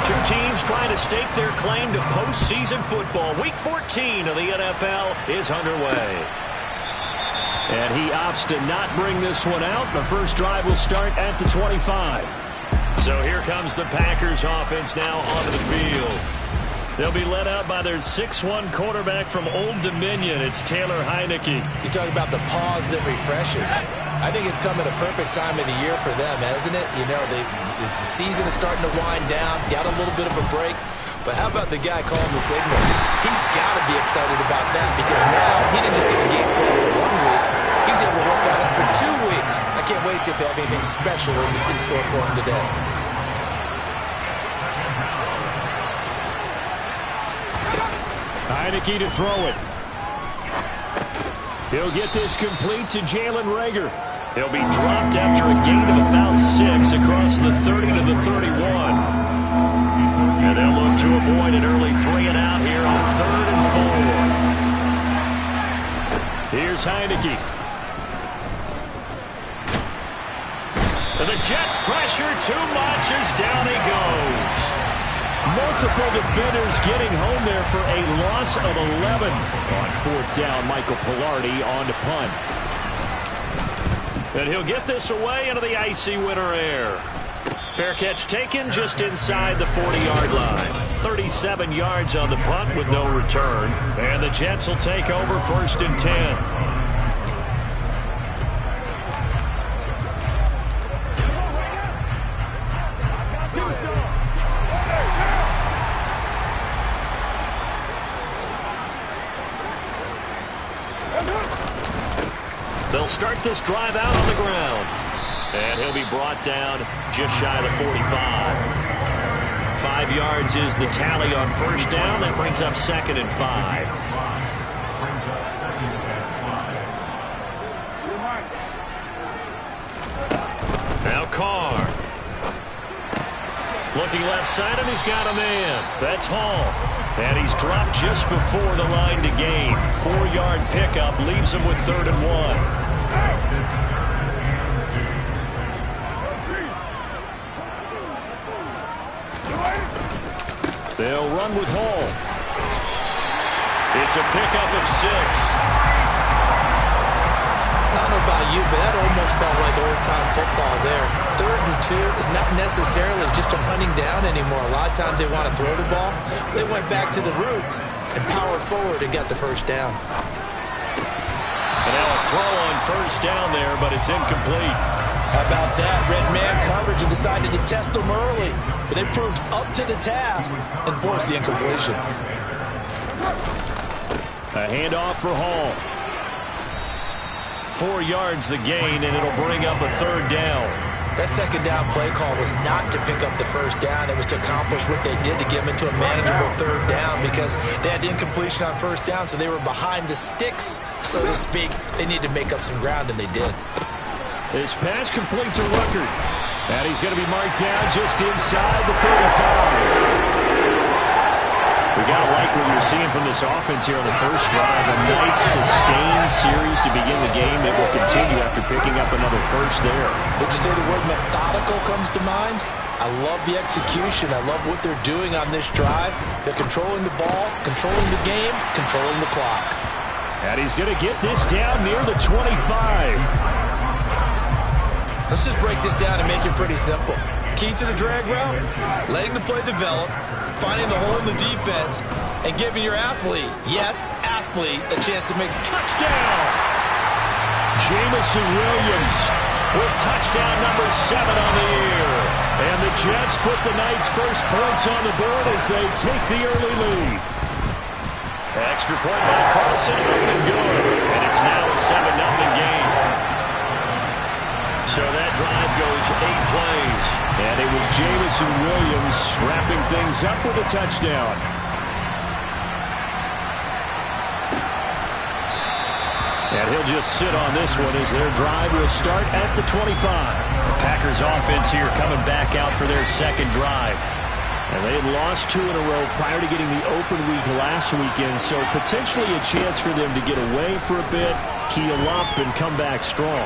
Two teams trying to stake their claim to postseason football. Week 14 of the NFL is underway. And he opts to not bring this one out. The first drive will start at the 25. So here comes the Packers offense now onto the field. They'll be led out by their 6'1" quarterback from Old Dominion. It's Taylor Heineke. You talk about the pause that refreshes. I think it's come at a perfect time of the year for them, hasn't it? You know, the season is starting to wind down, got a little bit of a break. But how about the guy calling the signals? He's got to be excited about that because now he didn't just get a game plan for 1 week. He's able to work on it for 2 weeks. I can't wait to see if they have anything special in store for him today. Heineke to throw it. He'll get this complete to Jalen Reagor. He'll be dropped after a gain of about 6 across the 30 to the 31. And they'll look to avoid an early 3-and-out here on 3rd and 4. Here's Heineke. The Jets pressure too much as down he goes. Multiple defenders getting home there for a loss of 11. On 4th down, Michael Pilardi on to punt. And he'll get this away into the icy winter air. Fair catch taken just inside the 40-yard line. 37 yards on the punt with no return. And the Jets will take over 1st and 10. They'll start this drive out on the ground. And he'll be brought down just shy of the 45. 5 yards is the tally on 1st down. That brings up 2nd and 5. Now Carr. Looking left side, and he's got a man. That's Hall. And he's dropped just before the line to gain. 4-yard pickup leaves him with 3rd and 1. They'll run with Hall. It's a pickup of 6. I don't know about you, but that almost felt like old-time football there. 3rd and 2 is not necessarily just a hunting down anymore. A lot of times they want to throw the ball. They went back to the roots and powered forward and got the 1st down. And now a throw on 1st down there, but it's incomplete. How about that? Red man coverage and decided to test them early. But they proved up to the task and forced the incompletion. A handoff for Hall. 4 yards the gain, and it'll bring up a 3rd down. That 2nd down play call was not to pick up the 1st down. It was to accomplish what they did to get them into a manageable 3rd down because they had the incompletion on 1st down, so they were behind the sticks, so to speak. They needed to make up some ground, and they did. This pass complete to Ruckert. And he's going to be marked down just inside the 35. We got to like what you're seeing from this offense here on the first drive. A nice, sustained series to begin the game that will continue after picking up another first there. Would you say the word methodical comes to mind? I love the execution. I love what they're doing on this drive. They're controlling the ball, controlling the game, controlling the clock. And he's going to get this down near the 25. Let's just break this down and make it pretty simple. Key to the drag route, letting the play develop, finding the hole in the defense, and giving your athlete, yes, athlete, a chance to make touchdown. Jamison Williams with touchdown number 7 on the year. And the Jets put the Knights' first points on the board as they take the early lead. Extra point by Carlson, up and good. And it's now a 7-0 game. So that drive goes 8 plays. And it was Jamison Williams wrapping things up with a touchdown. And he'll just sit on this one as their drive will start at the 25. The Packers offense here coming back out for their second drive. And they had lost 2 in a row prior to getting the open week last weekend, so potentially a chance for them to get away for a bit, heal up, and come back strong.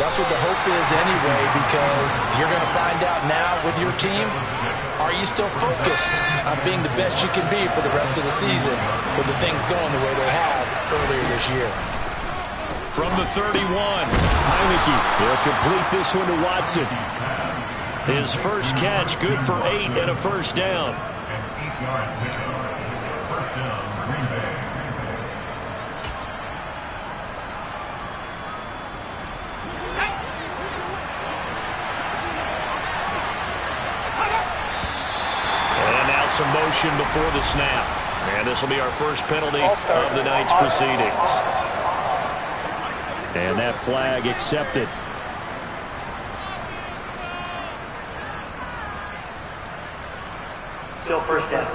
That's what the hope is anyway, because you're going to find out now with your team, are you still focused on being the best you can be for the rest of the season with the things going the way they have earlier this year? From the 31, Heineke will complete this one to Watson. His first catch, good for 8 and a first down. And now some motion before the snap. And this will be our first penalty of the night's proceedings. And that flag accepted. Still first down.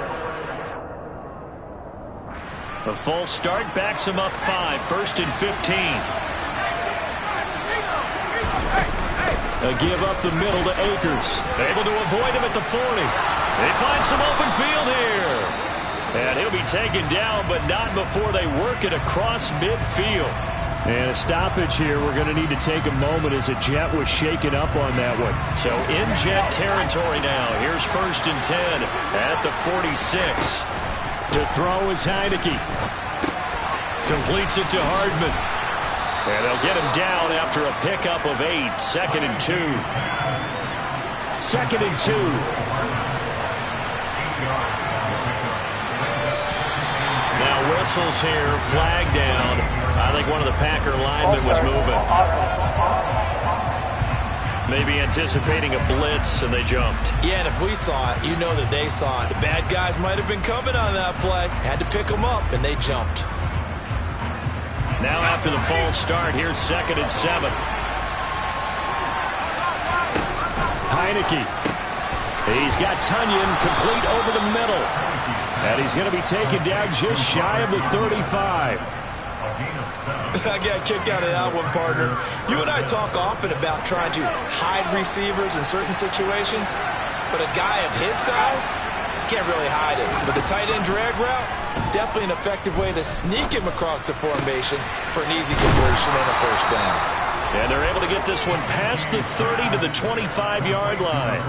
A false start backs him up 5, 1st and 15. A give up the middle to Akers. Able to avoid him at the 40. They find some open field here. And he'll be taken down, but not before they work it across midfield. And a stoppage here. We're going to need to take a moment as a Jet was shaken up on that one. So in Jet territory now. Here's 1st and 10 at the 46. To throw is Heineke. Completes it to Hardman. And they'll get him down after a pickup of 8. 2nd and 2. 2nd and 2. Now whistles here. Flag down. I think one of the Packer linemen was moving. Maybe anticipating a blitz, and they jumped. Yeah, and if we saw it, you know that they saw it. The bad guys might have been coming on that play. Had to pick them up, and they jumped. Now after the false start, here's 2nd and 7. Heineke. He's got Tunyon complete over the middle. And he's going to be taken down just shy of the 35. I got a kick out of that one, partner. You and I talk often about trying to hide receivers in certain situations, but a guy of his size can't really hide it. But the tight end drag route, definitely an effective way to sneak him across the formation for an easy completion and a first down. And they're able to get this one past the 30 to the 25-yard line.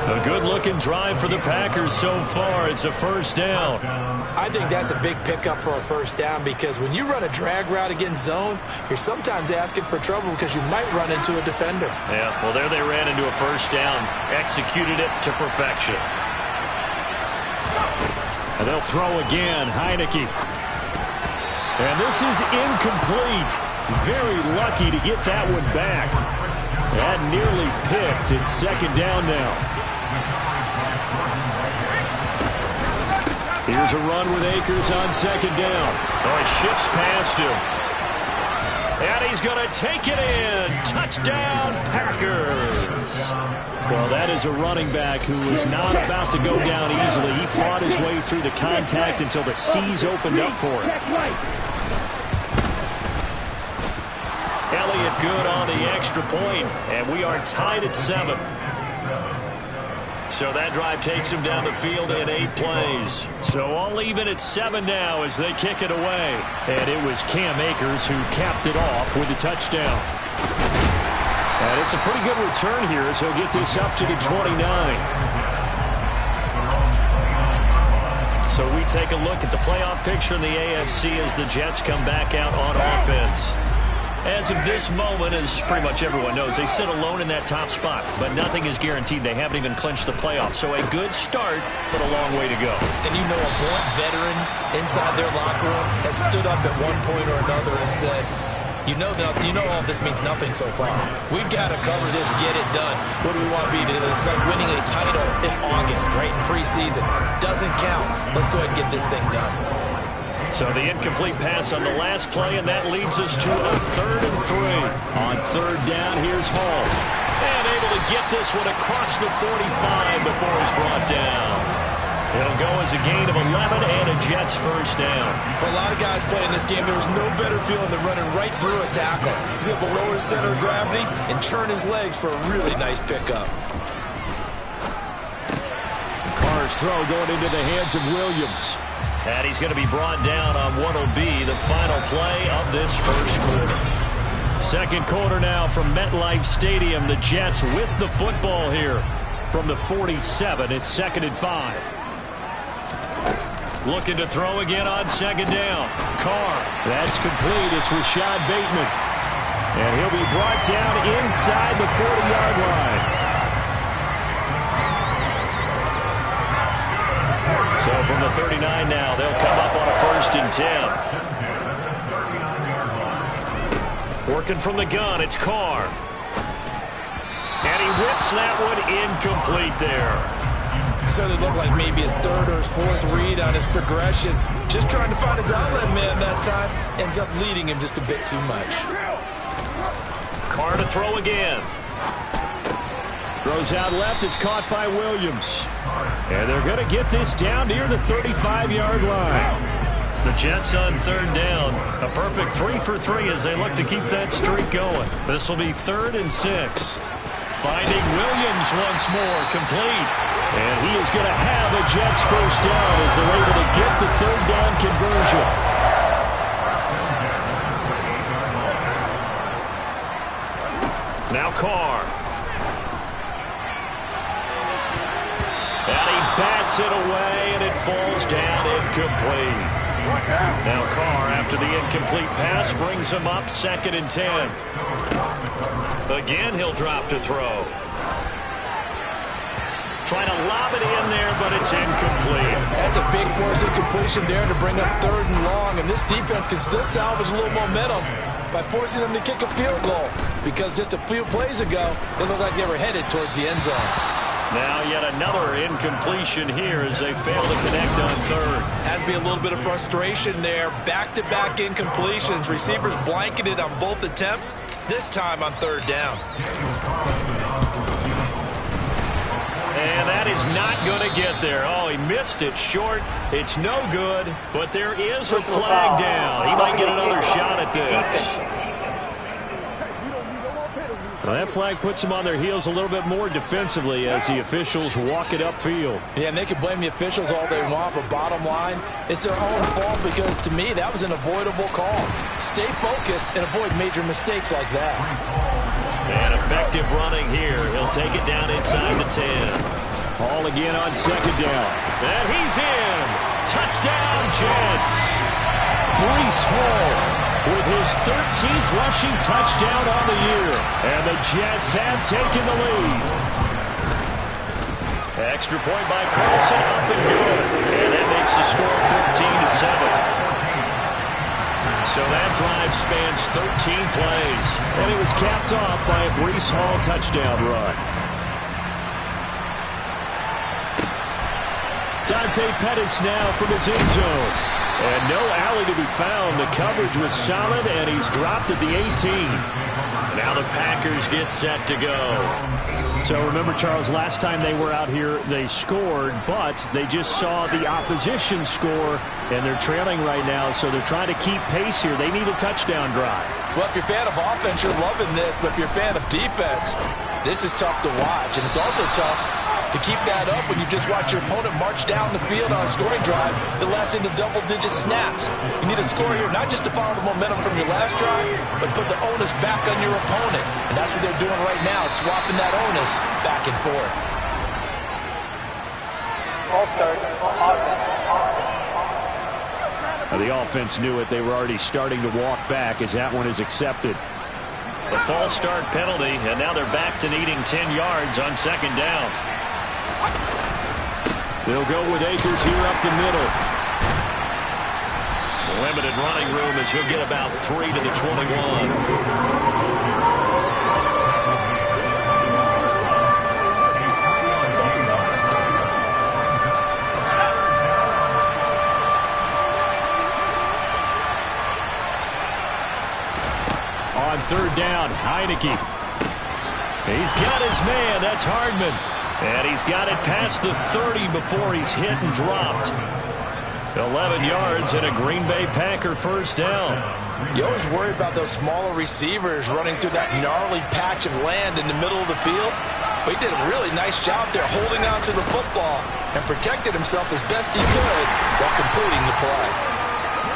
A good-looking drive for the Packers so far. It's a first down. I think that's a big pickup for a first down because when you run a drag route against zone, you're sometimes asking for trouble because you might run into a defender. Yeah, well, there they ran into a first down. Executed it to perfection. And they'll throw again. Heineke. And this is incomplete. Very lucky to get that one back. That nearly picked. It's 2nd down now. Here's a run with Akers on 2nd down. Oh, he shifts past him. And he's going to take it in. Touchdown, Packers. Well, that is a running back who was not about to go down easily. He fought his way through the contact until the seas opened up for him. Elliott good on the extra point, and we are tied at 7. So that drive takes him down the field in 8 plays. So all even at 7 now as they kick it away. And it was Cam Akers who capped it off with a touchdown. And it's a pretty good return here as he'll get this up to the 29. So we take a look at the playoff picture in the AFC as the Jets come back out on offense. As of this moment, as pretty much everyone knows, they sit alone in that top spot, but nothing is guaranteed. They haven't even clinched the playoffs. So a good start, but a long way to go. And you know, a blunt veteran inside their locker room has stood up at one point or another and said, you know all this means nothing so far. We've got to cover this, get it done. What do we want to be? It's like winning a title in August, right, in preseason. Doesn't count. Let's go ahead and get this thing done. So the incomplete pass on the last play, and that leads us to a 3rd and 3. On 3rd down, here's Hall. And able to get this one across the 45 before he's brought down. It'll go as a gain of 11 and a Jets first down. For a lot of guys playing this game, there was no better feeling than running right through a tackle. He's able to lower his center of gravity and churn his legs for a really nice pickup. Next throw going into the hands of Williams. And he's going to be brought down on what will be the final play of this first quarter. Second quarter now from MetLife Stadium. The Jets with the football here from the 47. It's 2nd and 5. Looking to throw again on second down. Carr. That's complete. It's Rashad Bateman. And he'll be brought down inside the 40-yard line. So from the 39 now, they'll come up on a 1st and 10. Working from the gun, it's Carr. And he whips that one incomplete there. Certainly looked like maybe his 3rd or his 4th read on his progression. Just trying to find his outlet man that time. Ends up leading him just a bit too much. Carr to throw again. Throws out left. It's caught by Williams. And they're going to get this down near the 35-yard line. The Jets on 3rd down. A perfect 3 for 3 as they look to keep that streak going. This will be 3rd and 6. Finding Williams once more, complete. And he is going to have a Jets first down as they're able to get the 3rd down conversion. Now Carr. And he bats it away, and it falls down incomplete. Now Carr, after the incomplete pass, brings him up 2nd and 10. Again, he'll drop to throw. Trying to lob it in there, but it's incomplete. That's a big force of completion there to bring up 3rd and long, and this defense can still salvage a little momentum by forcing them to kick a field goal, because just a few plays ago, they looked like they were headed towards the end zone. Now yet another incompletion here as they fail to connect on 3rd. Has to be a little bit of frustration there. Back-to-back incompletions. Receivers blanketed on both attempts, this time on 3rd down. And that is not going to get there. Oh, he missed it short. It's no good, but there is a flag down. He might get another shot at this. Well, that flag puts them on their heels a little bit more defensively as the officials walk it upfield. Yeah, and they can blame the officials all they want, but bottom line, it's their own fault because, to me, that was an avoidable call. Stay focused and avoid major mistakes like that. And effective running here. He'll take it down inside the 10. Hall again on 2nd down. And he's in. Touchdown, Jets. Breece Hall with his 13th rushing touchdown on the year. And the Jets have taken the lead. Extra point by Carlson, up and good. And that makes the score 14-7. So that drive spans 13 plays. And it was capped off by a Breece Hall touchdown run. Dante Pettis now from his end zone. And no alley to be found. The coverage was solid, and he's dropped at the 18. Now the Packers get set to go. So remember, Charles, last time they were out here, they scored, but they just saw the opposition score, and they're trailing right now, so they're trying to keep pace here. They need a touchdown drive. Well, if you're a fan of offense, you're loving this, but if you're a fan of defense, this is tough to watch, and it's also tough to keep that up when you just watch your opponent march down the field on a scoring drive that lasts into double-digit snaps. You need a score here, not just to follow the momentum from your last drive, but put the onus back on your opponent. And that's what they're doing right now, swapping that onus back and forth. All start. The offense knew it. They were already starting to walk back as that one is accepted. The false start penalty, and now they're back to needing 10 yards on 2nd down. They'll go with Akers here up the middle. Limited running room as he'll get about 3 to the 21. On 3rd down, Heineke. He's got his man. That's Hardman. And he's got it past the 30 before he's hit and dropped. 11 yards and a Green Bay Packer first down. You always worry about those smaller receivers running through that gnarly patch of land in the middle of the field. But he did a really nice job there holding on to the football and protected himself as best he could while completing the play.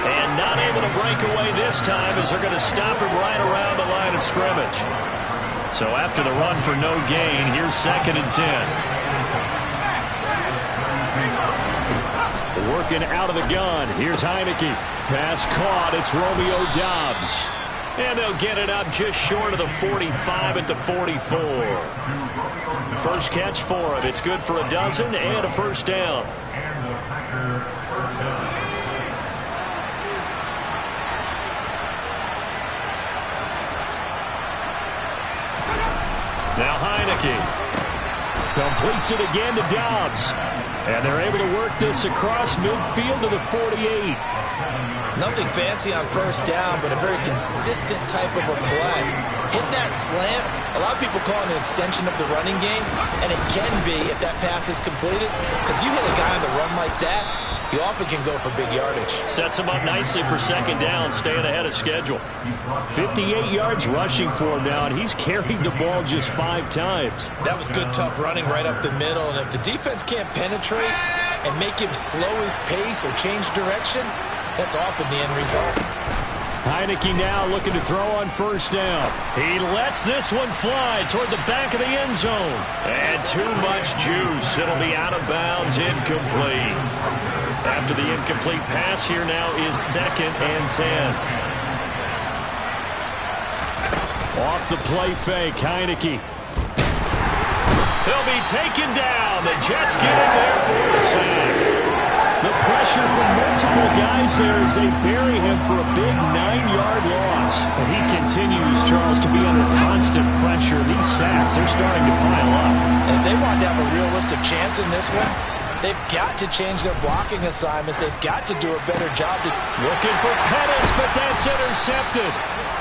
And not able to break away this time as they're going to stop him right around the line of scrimmage. So after the run for no gain, here's 2nd and 10. Working out of the gun. Here's Heineke. Pass caught. It's Romeo Doubs. And they'll get it up just short of the 45 at the 44. First catch for him. It's good for a dozen and a first down. Now Heineke completes it again to Doubs. And they're able to work this across midfield to the 48. Nothing fancy on first down, but a very consistent type of a play. Hit that slant. A lot of people call it an extension of the running game, and it can be if that pass is completed, because you hit a guy on the run like that, you often can go for big yardage. Sets him up nicely for 2nd down, staying ahead of schedule. 58 yards rushing for him now, and he's carried the ball just 5 times. That was good, tough running right up the middle, and if the defense can't penetrate and make him slow his pace or change direction, that's often the end result. Heineke now looking to throw on first down. He lets this one fly toward the back of the end zone. And too much juice. It'll be out of bounds, incomplete. After the incomplete pass, here now is 2nd and 10. Off the play fake, Heineke. He'll be taken down. The Jets get in there for the sack. The pressure from multiple guys there as they bury him for a big 9-yard loss. And he continues, Charles, to be under constant pressure. These sacks are starting to pile up. And if they want to have a realistic chance in this one, they've got to change their blocking assignments. They've got to do a better job. Looking for Pettis, but that's intercepted.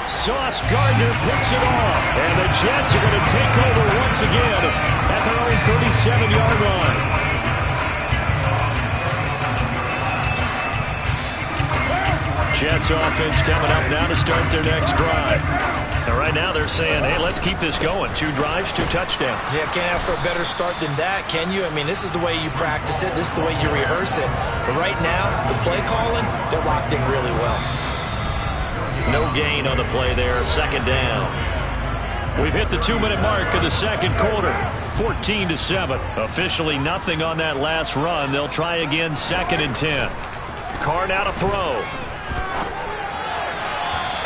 Sauce Gardner picks it off. And the Jets are going to take over once again at their own 37-yard line. Jets offense coming up now to start their next drive. And right now they're saying, hey, let's keep this going. 2 drives, 2 touchdowns. Yeah, can't ask for a better start than that, can you? I mean, this is the way you practice it. This is the way you rehearse it. But right now, the play calling, they're locked in really well. No gain on the play there, 2nd down. We've hit the 2-minute mark of the 2nd quarter. 14-7. Officially nothing on that last run. They'll try again, 2nd and 10. Carr now to throw.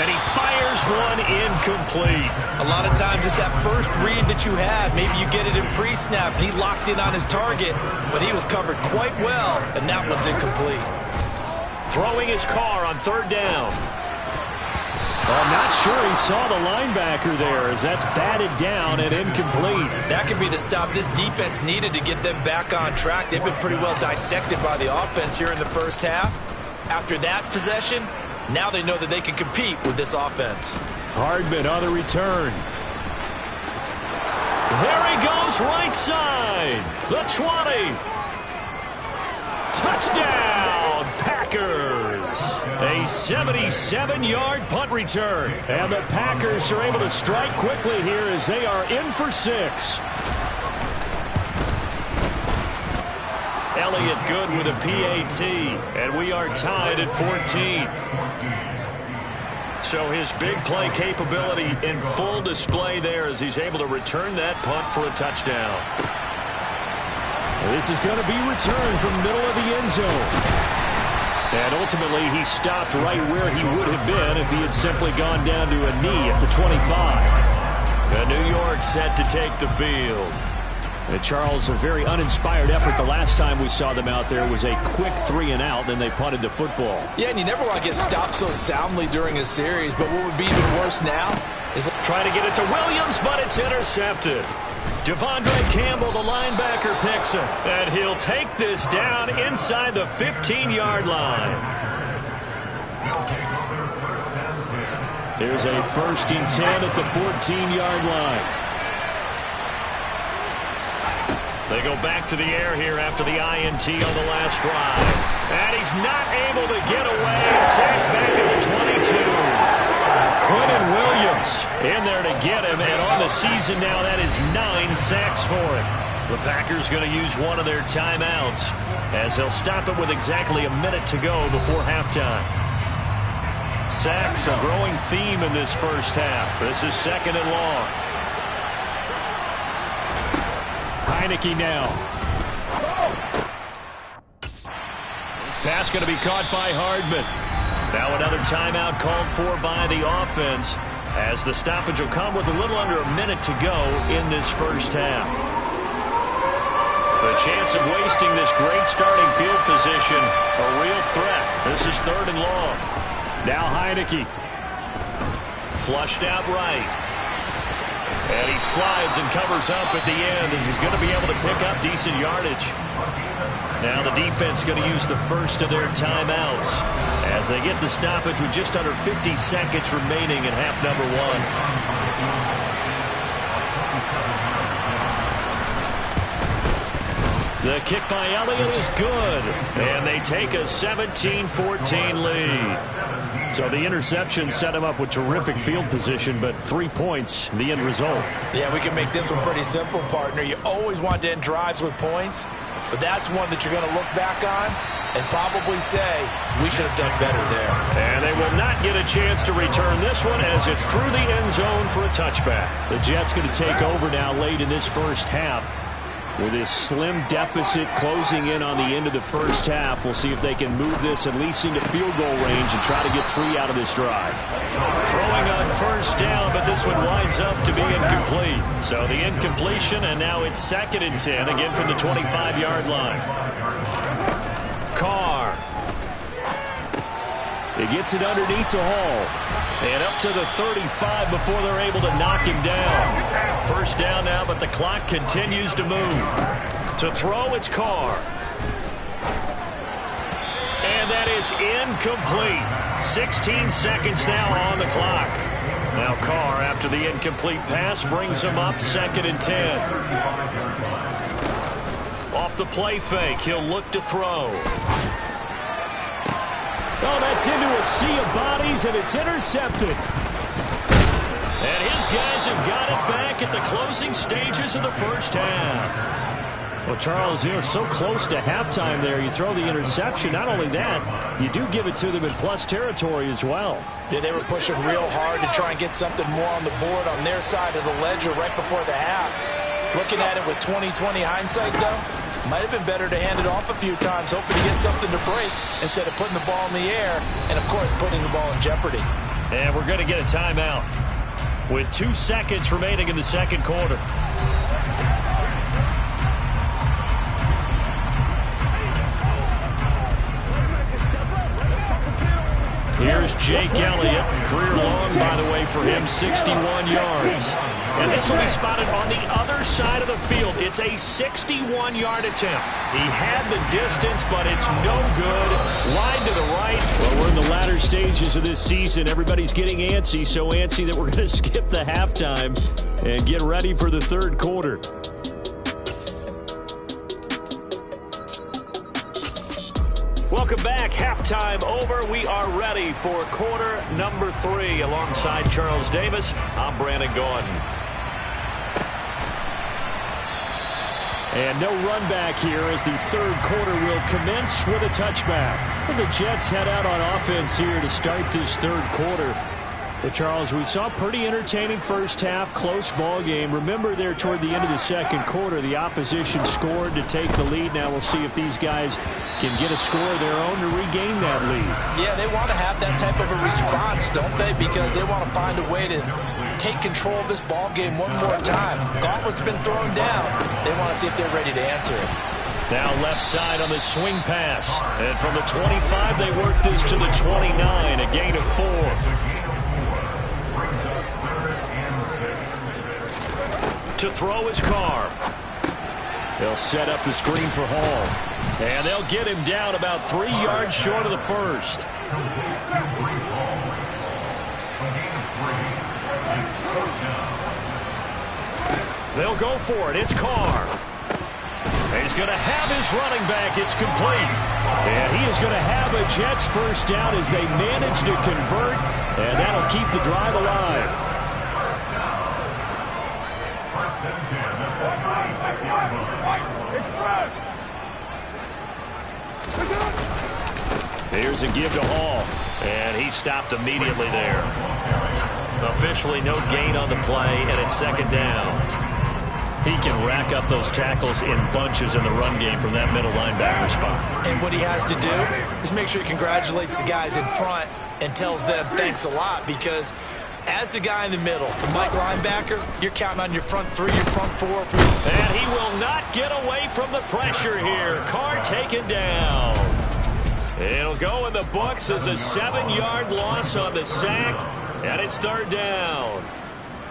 And he fires one incomplete. A lot of times it's that first read that you have. Maybe you get it in pre-snap. He locked in on his target, but he was covered quite well, and that one's incomplete. Throwing his Carr on 3rd down. I'm not sure he saw the linebacker there as that's batted down and incomplete. That could be the stop this defense needed to get them back on track. They've been pretty well dissected by the offense here in the first half. After that possession, now they know that they can compete with this offense. Hardman on the return. There he goes, right side. The 20. Touchdown, Packers. A 77-yard punt return. And the Packers are able to strike quickly here as they are in for 6. Elliott good with a PAT, and we are tied at 14. So his big play capability in full display there as he's able to return that punt for a touchdown. This is going to be returned from the middle of the end zone. And ultimately, he stopped right where he would have been if he had simply gone down to a knee at the 25. And New York set to take the field. And Charles, a very uninspired effort the last time we saw them out there was a quick 3-and-out, then they punted the football. Yeah, and you never want to get stopped so soundly during a series, but what would be even worse now is trying to get it to Williams, but it's intercepted. Devondre Campbell, the linebacker, picks it, and he'll take this down inside the 15-yard line. There's a 1st and 10 at the 14-yard line. They go back to the air here after the INT on the last drive. And he's not able to get away. Sacked back at the 22. Quentin Williams in there to get him, and on the season now, that is 9 sacks for him. The Packers going to use one of their timeouts as they'll stop it with exactly a minute to go before halftime. Sacks, a growing theme in this first half. This is 2nd and long. Heineke now. This pass going to be caught by Hardman. Now another timeout called for by the offense as the stoppage will come with a little under a minute to go in this first half. The chance of wasting this great starting field position, a real threat. This is 3rd and long. Now Heineke. Flushed out right. And he slides and covers up at the end as he's going to be able to pick up decent yardage. Now the defense going to use the first of their timeouts as they get the stoppage with just under 50 seconds remaining in half number 1. The kick by Elliott is good, and they take a 17-14 lead. So the interception set him up with terrific field position, but 3 points, the end result. Yeah, we can make this one pretty simple, partner. You always want to end drives with points, but that's one that you're going to look back on and probably say, we should have done better there. And they will not get a chance to return this one as it's through the end zone for a touchback. The Jets going to take over now late in this first half. With this slim deficit closing in on the end of the first half, we'll see if they can move this at least into field goal range and try to get 3 out of this drive. Throwing on first down, but this one winds up to be incomplete. So the incompletion, and now it's 2nd and 10, again from the 25-yard line. Carr. He gets it underneath to Hall. And up to the 35 before they're able to knock him down. First down now, but the clock continues to move. To throw, it's Carr. And that is incomplete. 16 seconds now on the clock. Now Carr, after the incomplete pass, brings him up 2nd and 10. Off the play fake, he'll look to throw. Oh, that's into a sea of bodies, and it's intercepted. And his guys have got it back at the closing stages of the first half. Well, Charles, you're so close to halftime there. You throw the interception. Not only that, you do give it to them in plus territory as well. Yeah, they were pushing real hard to try and get something more on the board on their side of the ledger right before the half. Looking at it with 20/20 hindsight, though, might have been better to hand it off a few times, hoping to get something to break instead of putting the ball in the air and, of course, putting the ball in jeopardy. And we're going to get a timeout with 2 seconds remaining in the second quarter. Here's Jake Elliott. Career long, by the way, for him, 61 yards. And this will be spotted on the other side of the field. It's a 61-yard attempt. He had the distance, but it's no good. Wide to the right. Well, we're in the latter stages of this season. Everybody's getting antsy, so antsy that we're going to skip the halftime and get ready for the third quarter. Welcome back. Halftime over. We are ready for quarter number 3. Alongside Charles Davis, I'm Brandon Gordon. And no run back here as the third quarter will commence with a touchback. And the Jets head out on offense here to start this third quarter. But, Charles, we saw a pretty entertaining first half, close ball game. Remember there toward the end of the second quarter, the opposition scored to take the lead. Now we'll see if these guys can get a score of their own to regain that lead. Yeah, they want to have that type of a response, don't they? Because they want to find a way to take control of this ball game one more time. Gauntlet's been thrown down. They want to see if they're ready to answer it. Now left side on the swing pass. And from the 25, they work this to the 29, a gain of 4. To throw his Carr. They'll set up the screen for Hall. And they'll get him down about 3 yards short of the first. They'll go for it. It's Carr. And he's going to have his running back. It's complete. And he is going to have a Jets first down as they manage to convert, and that'll keep the drive alive. Here's a give to Hall, and he stopped immediately there. Officially no gain on the play, and it's second down. He can rack up those tackles in bunches in the run game from that middle linebacker spot. And what he has to do is make sure he congratulates the guys in front and tells them thanks a lot, because as the guy in the middle, the Mike linebacker, you're counting on your front three, your front four. And he will not get away from the pressure here. Carr taken down. It'll go in the books as a 7-yard loss on the sack, and it's third down.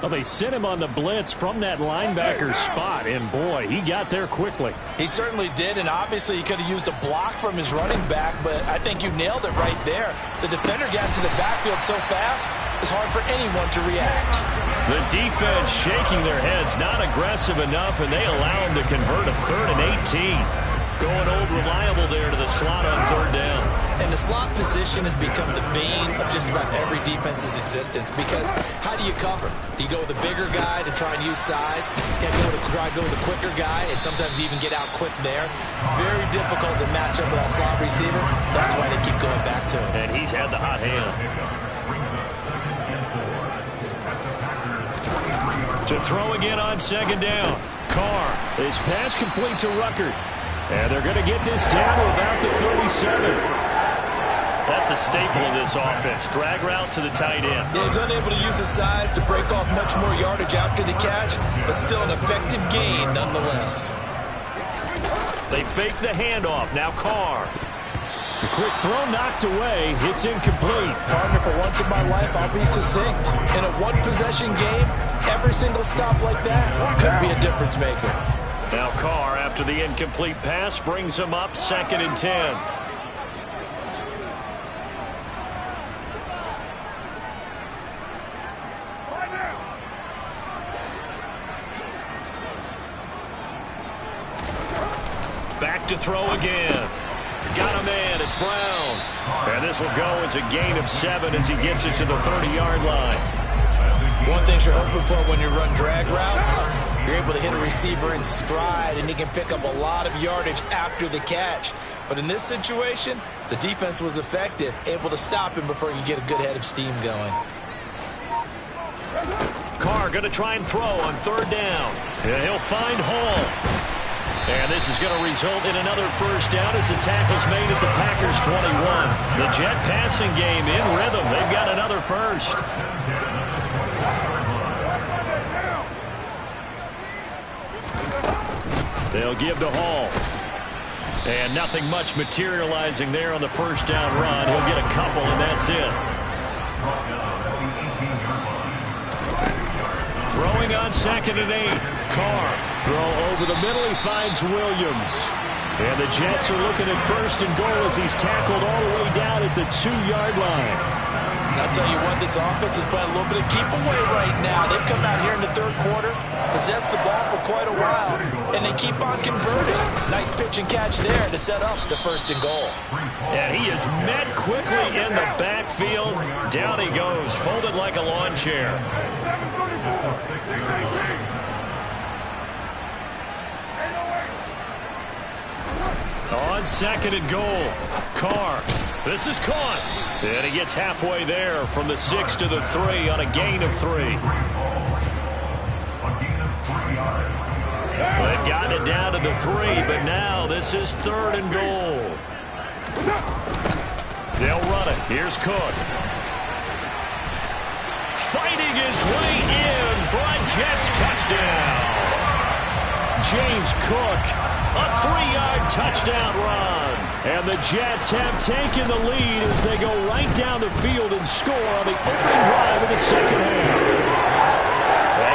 Well, they sent him on the blitz from that linebacker spot, and boy, he got there quickly. He certainly did, and obviously he could have used a block from his running back, but I think you nailed it right there. The defender got to the backfield so fast, it's hard for anyone to react. The defense shaking their heads, not aggressive enough, and they allow him to convert a 3rd and 18. Going old reliable there to the slot on third down. And the slot position has become the bane of just about every defense's existence, because how do you cover? Do you go with a bigger guy to try and use size? Can you try to go with a quicker guy, and sometimes you even get out quick there? Very difficult to match up with that slot receiver. That's why they keep going back to him. And he's had the hot hand. To throw again on second down. Carr, his pass complete to Ruckert. And they're going to get this down to about the 37. That's a staple of this offense. Drag route to the tight end. Yeah, he's unable to use his size to break off much more yardage after the catch, but still an effective gain nonetheless. They fake the handoff. Now Carr. The quick throw knocked away. It's incomplete. Partner, for once in my life, I'll be succinct. In a one-possession game, every single stop like that could be a difference maker. Now Carr, after the incomplete pass, brings him up 2nd and 10. Back to throw again. Got a man. It's Brown. And this will go as a gain of 7 as he gets it to the 30-yard line. One thing you're hoping for when you run drag routes, you're able to hit a receiver in stride, and he can pick up a lot of yardage after the catch. But in this situation, the defense was effective, able to stop him before you get a good head of steam going. Carr going to try and throw on third down. And he'll find Hall. And this is going to result in another first down as the tackle's made at the Packers 21. The Jet passing game in rhythm. They've got another first. They'll give to Hall. And nothing much materializing there on the first down run. He'll get a couple, and that's it. Throwing on 2nd and 8. Carr. Throw over the middle. He finds Williams. And the Jets are looking at 1st and goal as he's tackled all the way down at the 2-yard line. And I'll tell you what, this offense is playing a little bit of keep away right now. They've come out here in the third quarter, possessed the ball for quite a while, and they keep on converting. Nice pitch and catch there to set up the 1st and goal. And he is met quickly in the backfield. Down he goes, folded like a lawn chair. On 2nd and goal, Carr. This is caught. And he gets halfway there from the 6 to the 3 on a gain of 3. They've gotten it down to the 3, but now this is 3rd and goal. They'll run it. Here's Cook. Fighting his way in for a Jets touchdown. James Cook, a 3-yard touchdown run. And the Jets have taken the lead as they go right down the field and score on the opening drive of the second half.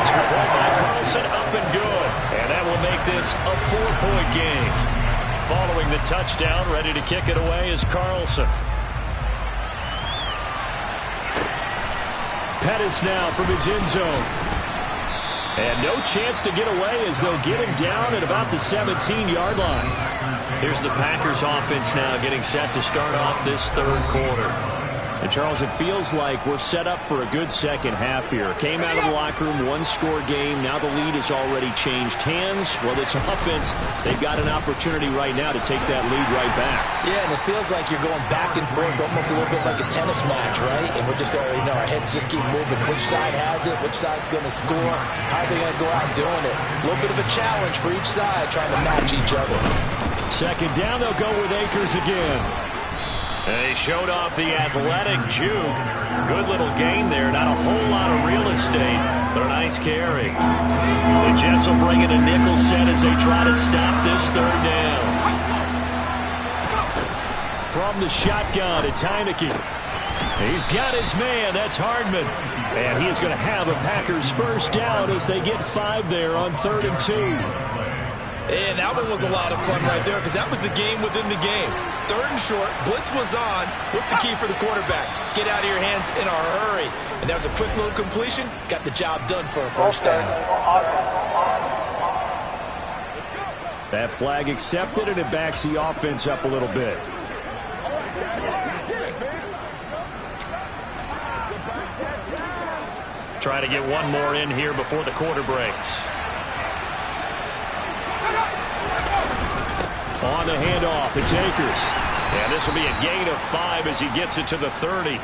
Extra point by Carlson, up and good. And that will make this a 4-point game. Following the touchdown, ready to kick it away is Carlson. Pettis now from his end zone. And no chance to get away as they'll get him down at about the 17-yard line. Here's the Packers offense now getting set to start off this third quarter. And, Charles, it feels like we're set up for a good second half here. Came out of the locker room, one-score game. Now the lead has already changed hands. Well, this offense, they've got an opportunity right now to take that lead right back. Yeah, and it feels like you're going back and forth almost a little bit like a tennis match, right? And we're just already know our heads just keep moving. Which side has it? Which side's going to score? How are they going to go out doing it? A little bit of a challenge for each side trying to match each other. Second down, they'll go with Akers again. They showed off the athletic juke. Good little gain there. Not a whole lot of real estate, but a nice carry. The Jets will bring in a nickel set as they try to stop this third down. From the shotgun, it's Heineke. He's got his man. That's Hardman. And he is going to have a Packers first down as they get 5 there on 3rd and 2. And that one was a lot of fun right there because that was the game within the game. 3rd and short, blitz was on. What's the key for the quarterback? Get out of your hands in a hurry. And that was a quick little completion. Got the job done for a first down. That flag accepted, and it backs the offense up a little bit. Try to get one more in here before the quarter breaks. On the handoff, it's Akers. And this will be a gain of 5 as he gets it to the 30.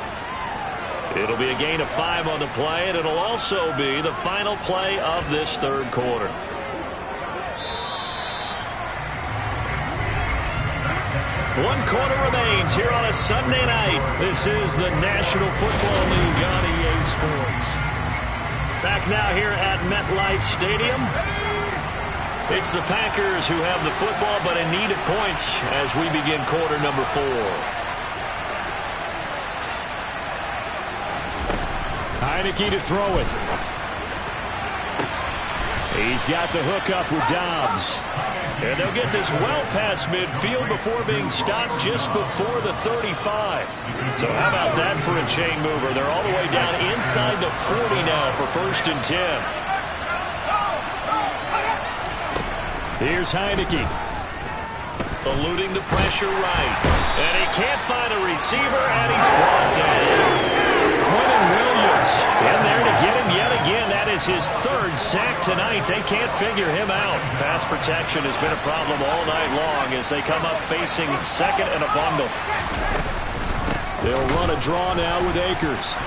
It'll be a gain of 5 on the play, and it'll also be the final play of this third quarter. One quarter remains here on a Sunday night. This is the National Football League on EA Sports. Back now here at MetLife Stadium. It's the Packers who have the football, but in need of points as we begin quarter number 4. Heineke to throw it. He's got the hook up with Dobbs. And they'll get this well past midfield before being stopped just before the 35. So how about that for a chain mover? They're all the way down inside the 40 now for 1st and 10. Here's Heineke. Eluding the pressure right. And he can't find a receiver, and he's brought down. Quentin Williams in there to get him yet again. That is his 3rd sack tonight. They can't figure him out. Pass protection has been a problem all night long as they come up facing 2nd and a bundle. They'll run a draw now with Akers.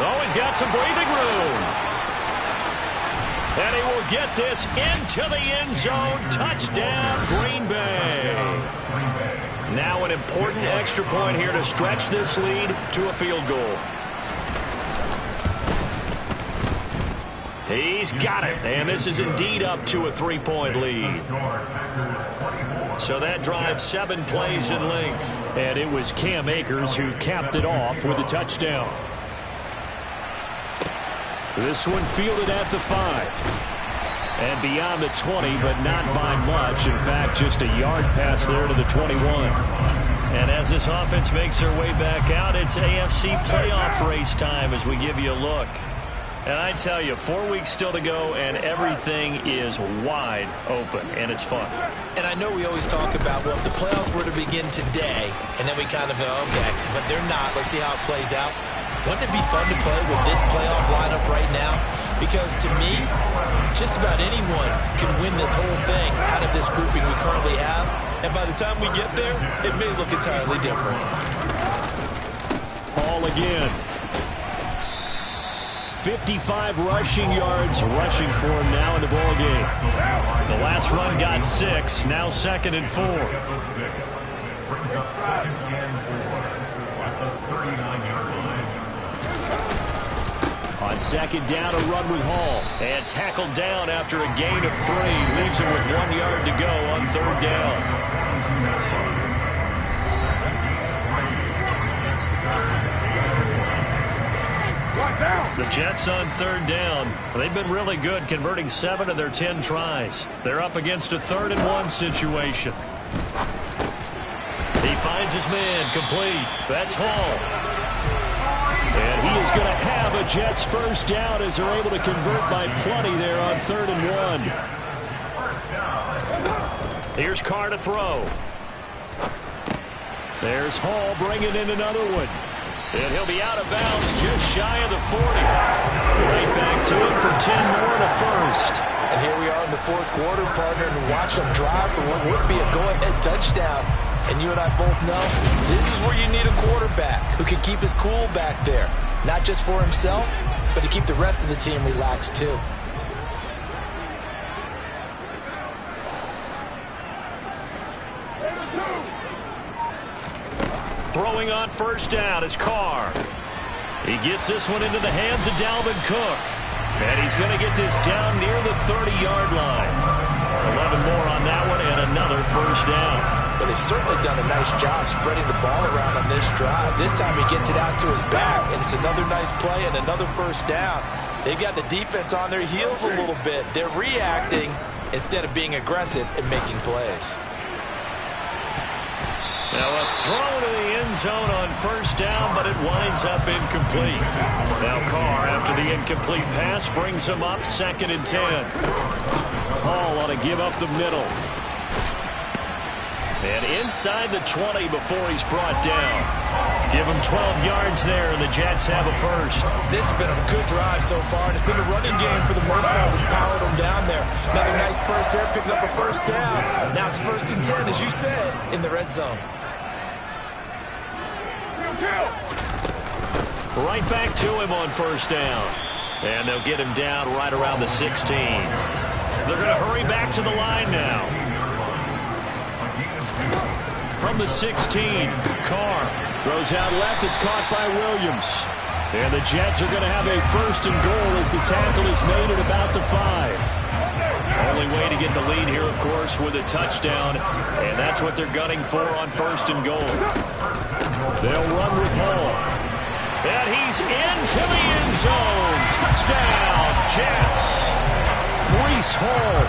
Oh, he's got some breathing room. And he will get this into the end zone. Touchdown, Green Bay. Now an important extra point here to stretch this lead to a field goal. He's got it. And this is indeed up to a 3-point lead. So that drives 7 plays in length. And it was Cam Akers who capped it off with a touchdown. This one fielded at the 5. And beyond the 20, but not by much. In fact, just a yard pass there to the 21. And as this offense makes their way back out, it's AFC playoff race time as we give you a look. And I tell you, 4 weeks still to go, and everything is wide open, and it's fun. And I know we always talk about, well, if the playoffs were to begin today, and then we kind of go, okay, but they're not. Let's see how it plays out. Wouldn't it be fun to play with this playoff lineup right now? Because to me, just about anyone can win this whole thing out of this grouping we currently have. And by the time we get there, it may look entirely different. Ball again. 55 rushing yards rushing for him now in the ball game. The last run got 6. Now 2nd and 4. On 2nd down, a run with Hall. And tackled down after a gain of 3. Leaves him with 1 yard to go on 3rd down. The Jets on 3rd down. They've been really good, converting 7 of their 10 tries. They're up against a 3rd and 1 situation. He finds his man, complete. That's Hall. And he is going to have a Jets first down as they're able to convert by plenty there on 3rd and 1. Here's Carr to throw. There's Hall bringing in another one. And he'll be out of bounds just shy of the 40. Right back to him for 10 more and a first. And here we are in the 4th quarter, partner, and watch them drive for what would be a go-ahead touchdown. And you and I both know this is where you need a quarterback who can keep his cool back there. Not just for himself, but to keep the rest of the team relaxed too. Throwing on first down is Carr. He gets this one into the hands of Dalvin Cook. And he's going to get this down near the 30-yard line. 11 more on that one and another first down. But they've certainly done a nice job spreading the ball around on this drive. This time he gets it out to his back, and it's another nice play and another first down. They've got the defense on their heels a little bit. They're reacting instead of being aggressive and making plays. Now a throw to the end zone on first down, but it winds up incomplete. Now Carr, after the incomplete pass, brings him up 2nd and 10. Hall ought to give up the middle. And inside the 20 before he's brought down. Give him 12 yards there, and the Jets have a first. This has been a good drive so far, and it's been a running game for the most part that's powered them down there. Another nice burst there, picking up a first down. Now it's 1st and 10, as you said, in the red zone. Right back to him on first down. And they'll get him down right around the 16. They're going to hurry back to the line now. From the 16, Carr throws out left. It's caught by Williams. And the Jets are going to have a 1st and goal as the tackle is made at about the 5. Only way to get the lead here, of course, with a touchdown. And that's what they're gunning for on 1st and goal. They'll run with Hall. And he's into the end zone. Touchdown, Jets. Breece Hall,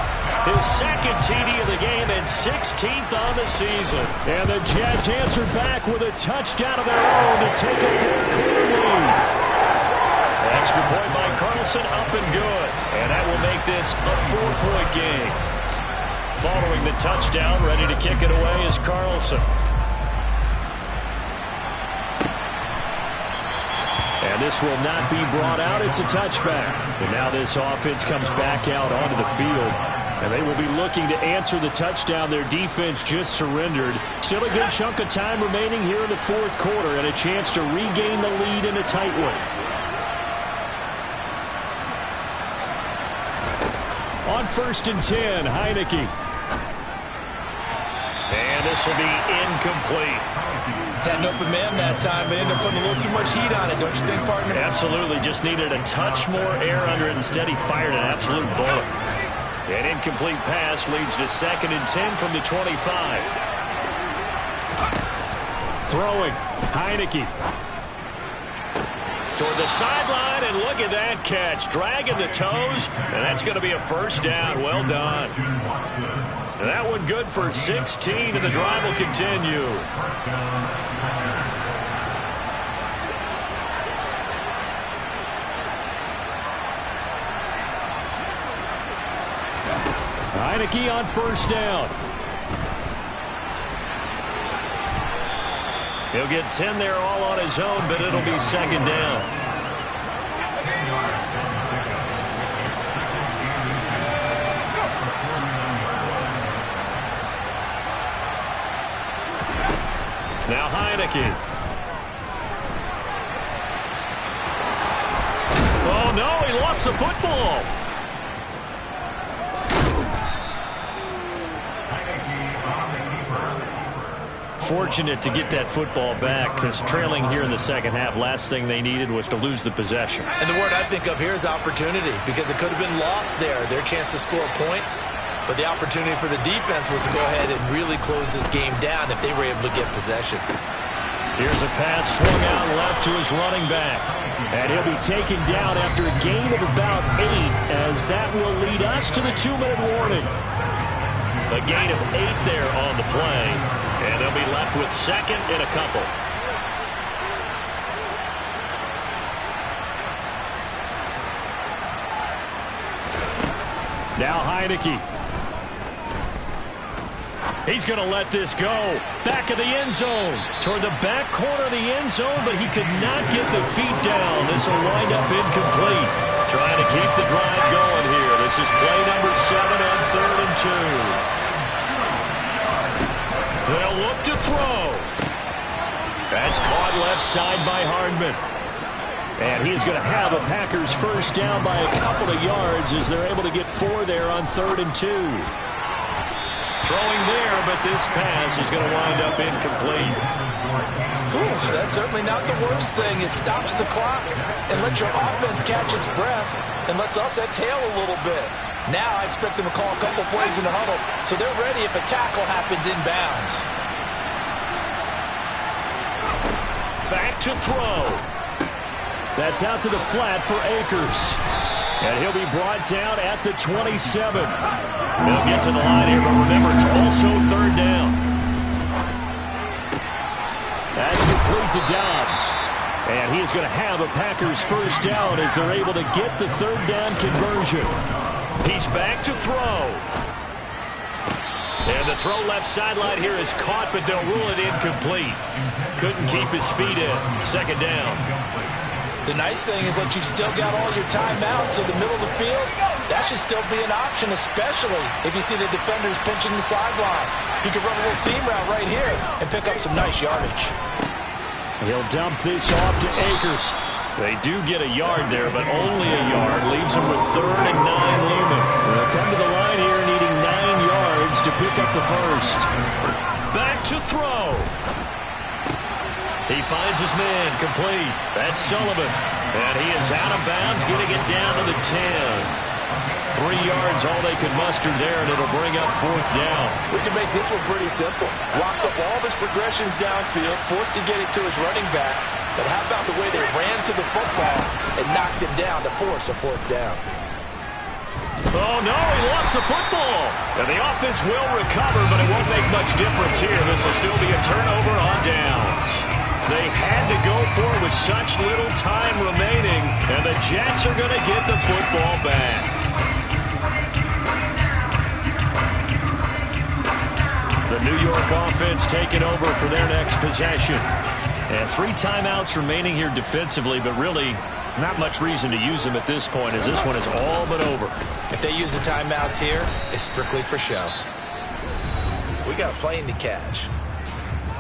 his 2nd TD of the game and 16th on the season. And the Jets answer back with a touchdown of their own to take a 4th quarter lead. Extra point by Carlson, up and good. And that will make this a 4-point game. Following the touchdown, ready to kick it away is Carlson. And this will not be brought out. It's a touchback. And now this offense comes back out onto the field. And they will be looking to answer the touchdown their defense just surrendered. Still a good chunk of time remaining here in the 4th quarter and a chance to regain the lead in a tight one. On 1st and 10, Heineke. And this will be incomplete. Had an open man that time, but ended up putting a little too much heat on it, don't you think, partner? Absolutely. Just needed a touch more air under it. Instead, he fired an absolute bullet. An incomplete pass leads to 2nd and 10 from the 25. Throwing. Heineke. Toward the sideline, and look at that catch. Dragging the toes, and that's going to be a first down. Well done. And that one good for 16, and the drive will continue. Heineke on first down. He'll get 10 there all on his own, but it'll be 2nd down. Now Heineke. Oh, no, he lost the football. Fortunate to get that football back, because trailing here in the 2nd half, last thing they needed was to lose the possession. And the word I think of here is opportunity, because it could have been lost there, their chance to score points. But the opportunity for the defense was to go ahead and really close this game down if they were able to get possession. Here's a pass swung out left to his running back. And he'll be taken down after a gain of about 8, as that will lead us to the 2-minute warning. A gain of 8 there on the play. And they'll be left with 2nd and a couple. Now Heineke. He's going to let this go. Back of the end zone. Toward the back corner of the end zone, but he could not get the feet down. This will wind up incomplete. Trying to keep the drive going here. This is play number 7 on 3rd and 2. They'll look to throw. That's caught left side by Hardman. And he's going to have a Packers first down by a couple of yards as they're able to get 4 there on 3rd and 2. Throwing there, but this pass is going to wind up incomplete. Ooh, that's certainly not the worst thing. It stops the clock and lets your offense catch its breath and lets us exhale a little bit. Now I expect them to call a couple plays in the huddle so they're ready if a tackle happens inbounds. Back to throw. That's out to the flat for Akers. And he'll be brought down at the 27. They'll get to the line here, but remember, it's also 3rd down. That's complete to Dobbs. And he is going to have a Packers first down as they're able to get the 3rd down conversion. He's back to throw. And the throw left sideline here is caught, but they'll rule it incomplete. Couldn't keep his feet in. 2nd down. The nice thing is that you've still got all your timeouts, so the middle of the field, that should still be an option, especially if you see the defenders pinching the sideline. You can run a little seam route right here and pick up some nice yardage. He'll dump this off to Akers. They do get a yard there, but only a yard. Leaves them with 3rd and 9 looming. They'll come to the line here needing 9 yards to pick up the first. Back to throw. He finds his man, complete. That's Sullivan. And he is out of bounds, getting it down to the 10. 3 yards, all they can muster there, and it'll bring up 4th down. We can make this one pretty simple. Locked up all of his progressions downfield, forced to get it to his running back. But how about the way they ran to the football and knocked him down to force a 4th down? Oh, no, he lost the football. And the offense will recover, but it won't make much difference here. This will still be a turnover on downs. They had to go for it with such little time remaining, and the Jets are going to get the football back. The New York offense taking over for their next possession. And 3 timeouts remaining here defensively, but really not much reason to use them at this point, as this one is all but over. If they use the timeouts here, it's strictly for show. We got a plane to catch.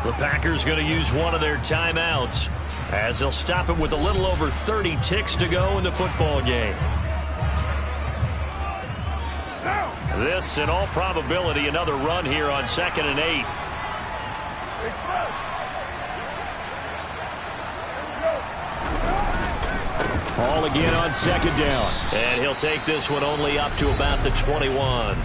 The Packers going to use one of their timeouts as they'll stop it with a little over 30 ticks to go in the football game. This, in all probability, another run here on 2nd and 8. All again on 2nd down. And he'll take this one only up to about the 21.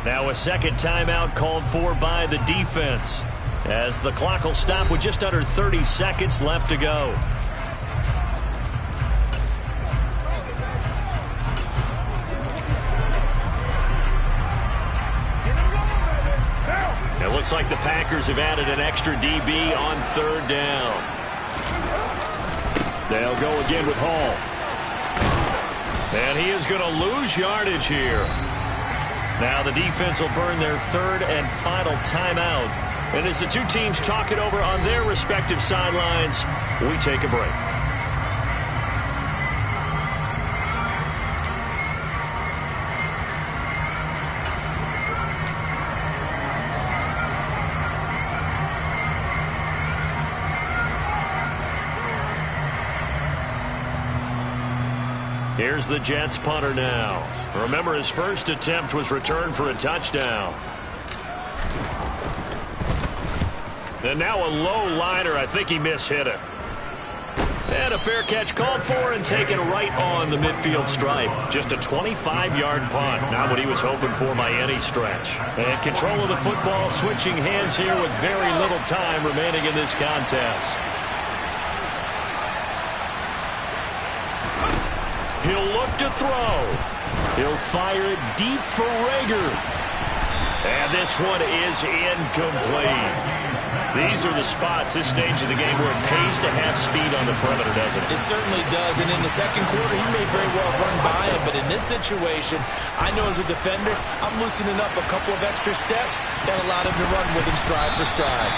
Now a second timeout called for by the defense, as the clock will stop with just under 30 seconds left to go. It looks like the Packers have added an extra DB on 3rd down. They'll go again with Hall. And he is going to lose yardage here. Now the defense will burn their 3rd and final timeout. And as the two teams talk it over on their respective sidelines, we take a break. Here's the Jets punter now. Remember, his first attempt was returned for a touchdown. And now a low liner. I think he mishit it. And a fair catch called for and taken right on the midfield stripe. Just a 25-yard punt. Not what he was hoping for by any stretch. And control of the football switching hands here with very little time remaining in this contest. He'll look to throw. He'll fire it deep for Rager. And this one is incomplete. These are the spots, this stage of the game, where it pays to have speed on the perimeter, doesn't it? It certainly does. And in the second quarter, he may very well run by him. But in this situation, I know as a defender, I'm loosening up a couple of extra steps that allowed him to run with him stride for stride.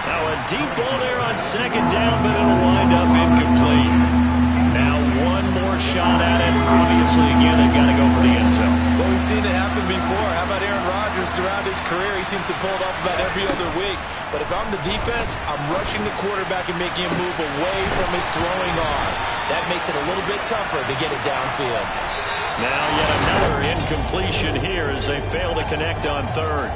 Now a deep ball there on second down, but it'll wind up incomplete. Now one more shot at it. Obviously, again, they've got to go for the end zone. Well, we've seen it happen before. How about Aaron Rodgers throughout his career? He seems to pull it off about every other week. But if I'm the defense, I'm rushing the quarterback and making him move away from his throwing arm. That makes it a little bit tougher to get it downfield. Now yet another incompletion here as they fail to connect on third.